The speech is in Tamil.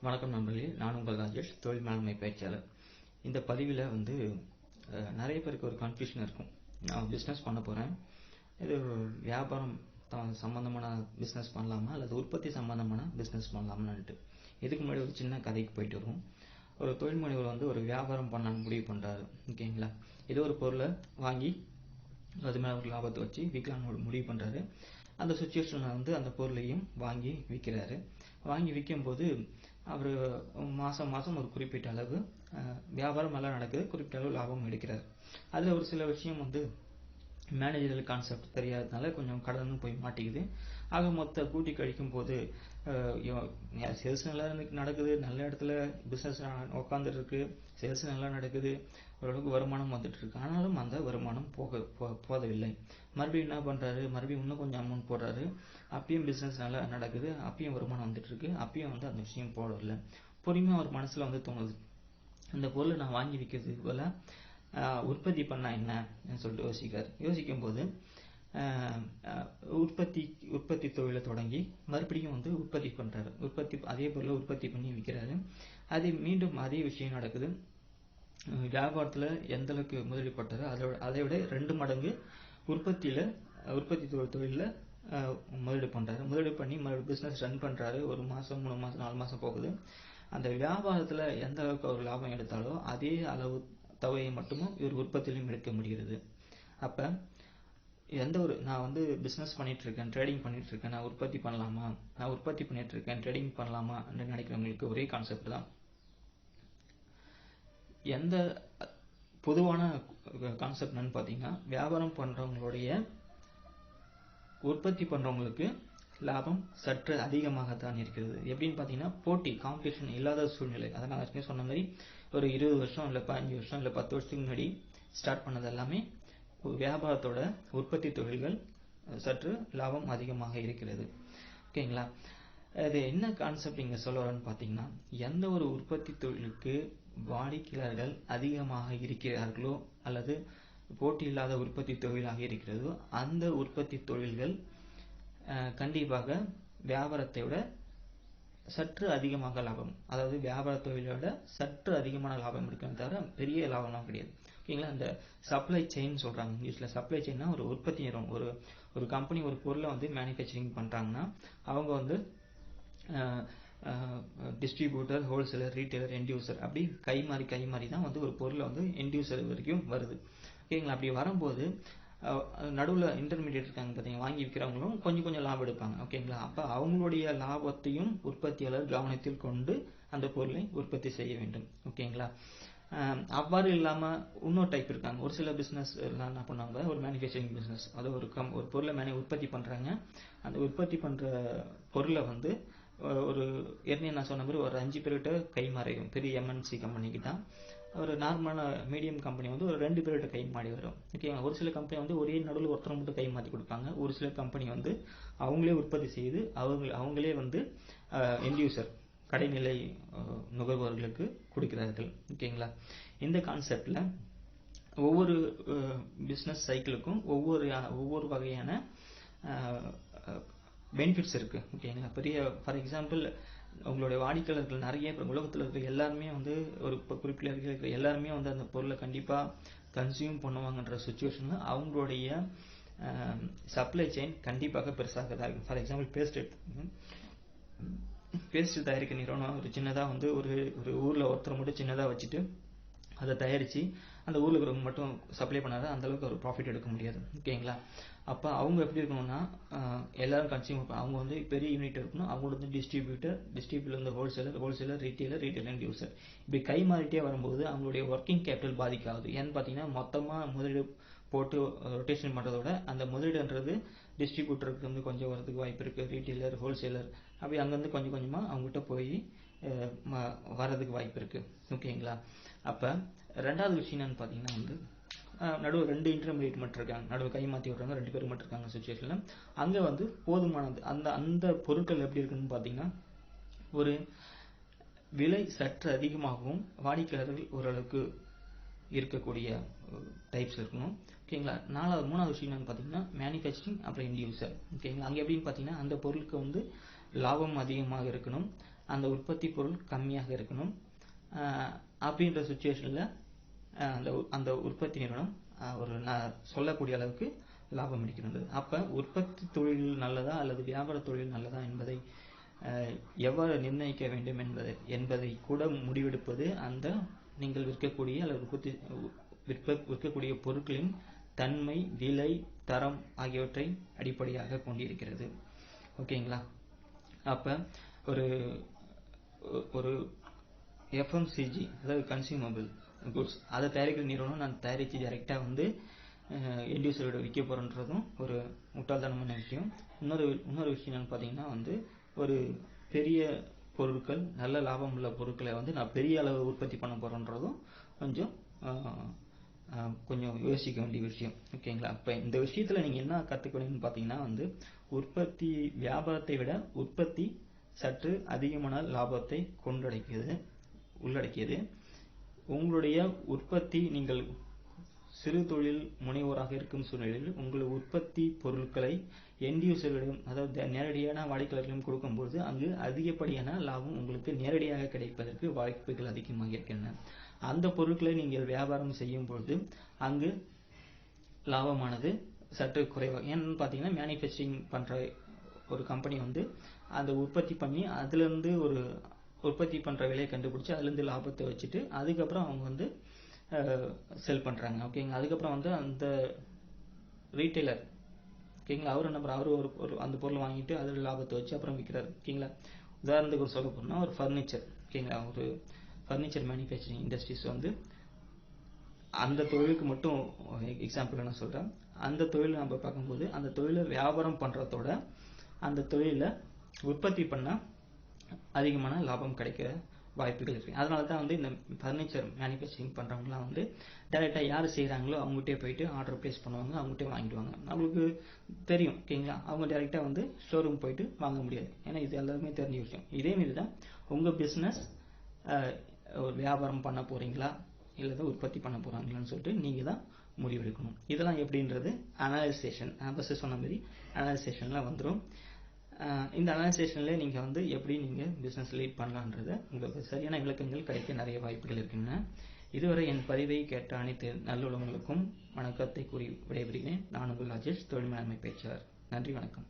வணக்கம் நண்பர்களே, நான் உங்கள் ராஜேஷ், தொழில் மேலாண்மை பயிற்சியாளர். இந்த பதிவில் நிறைய பேருக்கு ஒரு கன்ஃபியூஷன் இருக்கும். நான் பிஸ்னஸ் பண்ண போகிறேன், இது வியாபாரம் சம்மந்தமான பிஸ்னஸ் பண்ணலாமா அல்லது உற்பத்தி சம்மந்தமான பிஸ்னஸ் பண்ணலாமான்ட்டு. இதுக்கு முன்னாடி ஒரு சின்ன கதைக்கு போயிட்டு வருவோம். ஒரு தொழில் முனைவர் ஒரு வியாபாரம் பண்ணலான்னு முடிவு பண்ணுறாரு. ஓகேங்களா, ஏதோ ஒரு பொருளை வாங்கி அது மேலே ஒரு லாபத்தை வச்சு விற்கலான்னு முடிவு பண்ணுறாரு. அந்த சுச்சுவேஷனில் அந்த பொருளையும் வாங்கி விற்கிறாரு. வாங்கி விற்கும்போது அவர் மாதம் ஒரு குறிப்பிட்ட அளவு வியாபாரம் நல்லா நடக்குது, குறிப்பிட்ட அளவு லாபம் எடுக்கிறார். அதில் ஒரு சில விஷயம் மேனேஜரல் கான்செப்ட் தெரியாததுனால கொஞ்சம் கடனும் போய் மாட்டிக்குது. ஆக மொத்த கூட்டி கழிக்கும் போது சேல்ஸ் நல்லா நடக்குது, நல்ல இடத்துல பிஸ்னஸ் உட்காந்துட்டு இருக்கு, சேல்ஸ் நல்லா நடக்குது, ஓரளவுக்கு வருமானம் வந்துட்டு இருக்கு. ஆனாலும் அந்த வருமானம் போதவில்லை. மறுபடியும் என்ன பண்றாரு, மறுபடியும் இன்னும் கொஞ்சம் அமௌண்ட் போடுறாரு. அப்பயும் பிஸ்னஸ் நல்லா நடக்குது, அப்பயும் வருமானம் வந்துட்டு இருக்கு, அப்பயும் அந்த விஷயம் போடவில்லை. பொறுமையா அவர் மனசுல தோணுது, இந்த பொருளை நான் வாங்கி விற்கிறதுக்கு போல உற்பத்தி பண்ணா என்ன சொல்லிட்டு யோசிக்கும் போது உற்பத்தி தொழிலை தொடங்கி மறுபடியும் உற்பத்தி பண்றாரு. அதே பொருளை உற்பத்தி பண்ணி விற்கிறாரு. மீண்டும் அதே விஷயம் நடக்குது. வியாபாரத்துல எந்த அளவுக்கு முதலீடு பட்டாரோ அதை விட 2 மடங்கு உற்பத்தி தொழில முதலீடு பண்றாரு. முதலீடு பண்ணி பிசினஸ் ரன் பண்றாரு. 1 மாசம் 3 மாசம் 4 மாசம் போகுது. அந்த வியாபாரத்துல எந்த அளவுக்கு அவர் லாபம் எடுத்தாலோ அதே அளவு தொகையை மட்டுமும் இவர் உற்பத்தியிலும் எடுக்க முடிகிறது. அப்ப நான் பிசினஸ் பண்ணிட்டு இருக்கேன், ட்ரேடிங் பண்ணிட்டு இருக்கேன், நான் உற்பத்தி பண்ணலாமா, நான் உற்பத்தி பண்ணிட்டு இருக்கேன், ட்ரேடிங் பண்ணலாமா நினைக்கிறவங்களுக்கு ஒரே கான்செப்ட் தான். எந்த பொதுவான கான்செப்ட் பாத்தீங்கன்னா, வியாபாரம் பண்றவங்களுடைய உற்பத்தி பண்றவங்களுக்கு லாபம் சற்று அதிகமாகத்தான் இருக்கிறது. எப்படின்னு பாத்தீங்கன்னா, காம்படிஷன் இல்லாத சூழ்நிலை. அதை நான் ஏற்கனவே சொன்ன மாதிரி ஒரு 20 வருஷம் இல்ல 15 வருஷம் இல்ல 10 வருஷத்துக்கு முன்னாடி ஸ்டார்ட் பண்ணது எல்லாமே வியாபாரத்தோட உற்பத்தி தொழில்கள் சற்று லாபம் அதிகமாக இருக்கிறது. ஓகேங்களா, அது என்ன கான்செப்ட் இங்க சொல்ல வரேன்னு பாத்தீங்கன்னா, எந்த ஒரு உற்பத்தி தொழிலுக்கு வாடிக்கையாளர்கள் அதிகமாக இருக்கிறார்களோ அல்லது போட்டி இல்லாத உற்பத்தி தொழிலாக இருக்கிறதோ அந்த உற்பத்தி தொழில்கள் கண்டிப்பாக வியாபாரத்தை விட சற்று அதிகமாக லாபம், அதாவது வியாபார தொழிலை விட சற்று அதிகமான லாபம் இருக்குன்னு தவிர பெரிய லாபம்லாம் கிடையாது. ஓகேங்களா, இந்த சப்ளை செயின் சொல்றாங்க இங்கிலீஷ்ல. சப்ளை செயின்னா ஒரு உற்பத்தி நிறுவனம், ஒரு கம்பெனி ஒரு பொருளை மேனுஃபேக்சரிங் பண்றாங்கன்னா அவங்க distributor, wholesaler, retailer, end user, அப்படி கை மாறி தான் ஒரு பொருளை எண்ட் யூசர் வரைக்கும் வருது. ஓகேங்களா, அப்படி வரும்போது நடுவில் இன்டர்மீடியேட் இருக்காங்க பார்த்தீங்கன்னா, வாங்கி விற்கிறவங்களும் கொஞ்சம் லாபம் எடுப்பாங்க. ஓகேங்களா, அப்ப அவங்களுடைய லாபத்தையும் உற்பத்தியாளர் கவனத்தில் கொண்டு அந்த பொருளை உற்பத்தி செய்ய வேண்டும். ஓகேங்களா, அவ்வாறு இல்லாம இன்னொரு டைப் இருக்காங்க. ஒரு சில பிசினஸ் என்ன பண்ணாங்க, ஒரு மேனுஃபேக்சரிங் பிசினஸ், அது ஒரு பொருளை உற்பத்தி பண்றாங்க. அந்த உற்பத்தி பண்ற பொருளை ஒரு ஏற்கனவே நான் சொன்ன மாதிரி ஒரு 5 பேர்கிட்ட கை மாறிடும். பெரிய எம்என்சி கம்பெனி கிட்ட ஒரு நார்மலான மீடியம் கம்பெனி ஒரு 2 பேர்கிட்ட கை மாறி வரும். ஓகேங்களா, ஒரு சில கம்பெனி ஒரே நடுவில் ஒருத்தர் மட்டும் கை மாற்றி கொடுப்பாங்க. ஒரு சில கம்பெனி அவங்களே உற்பத்தி செய்து அவங்களே எண்ட் யூசர், கடைநிலை நுகர்வோர்களுக்கு கொடுக்கிறார்கள். ஓகேங்களா, இந்த கான்செப்ட்ல ஒவ்வொரு பிசினஸ் சைக்கிளுக்கும் ஒவ்வொரு வகையான பெனிஃபிட்ஸ் இருக்கு. ஓகேங்களா, ஃபார் எக்ஸாம்பிள் உங்களுடைய வாடிக்கையாளர்கள் நிறைய உலகத்தில் இருக்கிற எல்லாருமே ஒரு குறிப்பிட்ட இருக்கிற எல்லாருமே அந்த பொருளை கண்டிப்பா கன்சியூம் பண்ணுவாங்கன்ற சுச்சுவேஷன்ல அவங்களுடைய சப்ளை செயின் கண்டிப்பாக பெருசாக தான் இருக்கும். ஃபார் எக்ஸாம்பிள் பேஸ்ட் தயாரிக்க நிறுவனம் ஒரு சின்னதா ஒரு ஊர்ல ஒருத்தர் மட்டும் சின்னதா வச்சுட்டு அதை தயாரிச்சு அந்த ஊர்ல இருக்கிறவங்க மட்டும் சப்ளை பண்ணாத அந்த அளவுக்கு ஒரு ப்ராஃபிட் எடுக்க முடியாது. ஓகேங்களா, அப்ப அவங்க எப்படி இருக்கணும்னா எல்லாரும் கன்சியூமர், அவங்க பெரிய யூனிட் இருக்கணும். அவங்க distributor wholesaler, retailer and user, இப்படி கை மாறிட்டே வரும்போது அவங்களுடைய ஒர்க்கிங் கேபிட்டல் பாதிக்காது. ஏன்னு பாத்தீங்கன்னா, மொத்தமா முதலீடு போட்டு ரொட்டேஷன் பண்றதோட அந்த முதலீடுன்றது டிஸ்ட்ரிபியூட்டருக்கு கொஞ்சம் வரதுக்கு வாய்ப்பு இருக்கு. ரீட்டைலர், ஹோல்சேலர், அப்படி அங்கிருந்து கொஞ்சமா அவங்ககிட்ட போய் வர்றதுக்கு வாய்ப்பு இருக்கு. ஓகேங்களா, அப்ப ரெண்டாவது விஷயம் என்னன்னு பாத்தீங்கன்னா, நடுவு 2 இன்டர்மீடியேட் மட்டும் இருக்காங்க, நடுவு கை மாத்தி விடுறாங்க, 2 பேர் மட்டும் இருக்காங்க சுச்சுவேஷன்ல. அங்க போதுமானது அந்த பொருட்கள் எப்படி இருக்குன்னு பாத்தீங்கன்னா, ஒரு விலை சற்று அதிகமாகவும் வாடிக்கையாளர்கள் ஓரளவுக்கு இருக்கக்கூடிய டைப்ஸ் இருக்கணும். ஓகேங்களா, மூணாவது விஷயம் என்னன்னு பாத்தீங்கன்னா, மேனுஃபேக்சரிங் அப்புறம் எண்ட் யூசர். ஓகேங்களா, அங்க எப்படின்னு பாத்தீங்கன்னா, அந்த பொருளுக்கு லாபம் அதிகமாக இருக்கணும். அந்த உற்பத்தி பொருள் கம்மியாக இருக்கணும். அப்படின்ற சுச்சுவேஷனில் அந்த உற்பத்தி நிறுவனம் ஒரு சொல்லக்கூடிய அளவுக்கு லாபம் அளிக்கிறது. அப்போ உற்பத்தி தொழில் நல்லதா அல்லது வியாபார தொழில் நல்லதா என்பதை எவ்வாறு நிர்ணயிக்க வேண்டும் என்பதை கூட முடிவெடுப்பது அந்த நீங்கள் விற்கக்கூடிய அல்லது விற்கக்கூடிய பொருட்களின் தன்மை, விலை, தரம் ஆகியவற்றை அடிப்படையாக கொண்டிருக்கிறது. ஓகேங்களா? அப்போ ஒரு எஃப்எம்சிஜி, அதாவது கன்சியூமபிள் குட்ஸ், அதை தயாரிக்கிற நிறுவனம் நான் தயாரித்து டைரெக்டாக என்டியூசரோட விற்க போகிறன்றதும் ஒரு முட்டாள்தனமான விஷயம். இன்னொரு விஷயம் என்னன்னு பார்த்தீங்கன்னா ஒரு பெரிய பொருட்கள், நல்ல லாபம் உள்ள பொருட்களை நான் பெரிய அளவு உற்பத்தி பண்ண போகிறேன்றதும் கொஞ்சம் யோசிக்க வேண்டிய விஷயம். ஓகேங்களா? அப்போ இந்த விஷயத்தில் நீங்கள் என்ன கற்றுக்க வேணும்னு பார்த்தீங்கன்னா உற்பத்தி வியாபாரத்தை விட உற்பத்தி சற்று அதிகமான லாபத்தை உள்ளடக்கியது. உங்களுடைய உற்பத்தி, நீங்கள் சிறு தொழில் முனைவோராக இருக்கும் சூழ்நிலையில் உங்கள் உற்பத்தி பொருட்களை என்டியூசர்களிடம், அதாவது நேரடியான வாடிக்கையாளர்களிடம் கொடுக்கும்போது அங்கு அதிகப்படியான லாபம் உங்களுக்கு நேரடியாக கிடைப்பதற்கு வாய்ப்புகள் அதிகமாக இருக்கின்றன. அந்த பொருட்களை நீங்கள் வியாபாரம் செய்யும் பொழுது அங்கு லாபமானது சற்று குறைவாக. ஏன்னு பார்த்தீங்கன்னா, மேனுஃபேக்சரிங் பண்ணுற ஒரு கம்பெனி அந்த உற்பத்தி பண்ணி அதுலேருந்து ஒரு உற்பத்தி பண்ணுற விலையை கண்டுபிடிச்சி அதுலேருந்து லாபத்தை வச்சுட்டு அதுக்கப்புறம் அவங்க செல் பண்ணுறாங்க. ஓகேங்களா? அதுக்கப்புறம் அந்த ரீட்டைலர், ஓகேங்களா, அவர் அந்த பொருளை வாங்கிட்டு அதில் லாபத்தை வச்சு அப்புறம் விற்கிறார். ஓகேங்களா? உதாரணத்துக்கு சொல்ல போனா ஒரு ஃபர்னிச்சர், ஓகேங்களா, ஒரு ஃபர்னிச்சர் மேனுஃபேக்சரிங் இண்டஸ்ட்ரீஸ் அந்த தொழிலுக்கு மட்டும் எக்ஸாம்பிள் நான் சொல்கிறேன். அந்த தொழிலை நம்ம பார்க்கும்போது அந்த தொழிலை வியாபாரம் பண்ணுறதோட அந்த தொழிலை உற்பத்தி பண்ணால் அதிகமான லாபம் கிடைக்க வாய்ப்புகள் இருக்குது. அதனால தான் இந்த ஃபர்னிச்சர் மேனுஃபேக்சரிங் பண்ணுறவங்களாம் டைரெக்டாக யார் செய்கிறாங்களோ அவங்ககிட்டே போயிட்டு ஆர்டர் ப்ளேஸ் பண்ணுவாங்க, அவங்ககிட்டே வாங்கிடுவாங்க. நம்மளுக்கு தெரியும். ஓகேங்களா? அவங்க டைரெக்டாக ஷோரூம் போயிட்டு வாங்க முடியாது. ஏன்னா இது எல்லாருமே தெரிஞ்ச விஷயம். இதேமாரி தான் உங்கள் பிஸ்னஸ் வியாபாரம் பண்ண போகிறீங்களா இல்லை உற்பத்தி பண்ண போகிறாங்களான்னு சொல்லிட்டு நீங்கள் தான் முடிவெடுக்கணும். இதெல்லாம் எப்படின்றது அனலைசேஷன், நான் ஃபஸ்ட்டு சொன்ன மாதிரி அனலைசேஷன்லாம் வந்துடும். இந்த அனலைசேஷனில் நீங்கள் எப்படி நீங்கள் பிஸ்னஸ் லீட் பண்ணலான்றதை உங்களுக்கு சரியான விளக்கங்கள் கிடைக்க நிறைய வாய்ப்புகள் இருக்கின்றன. இதுவரை என் பதிவை கேட்ட அனைத்து நல்லுள்ளவங்களுக்கும் வணக்கத்தை கூறி விடைபெறுகிறேன். நான் உங்கள் ராஜேஷ், தொழில் மேலாண்மை பேச்சாளர். நன்றி, வணக்கம்.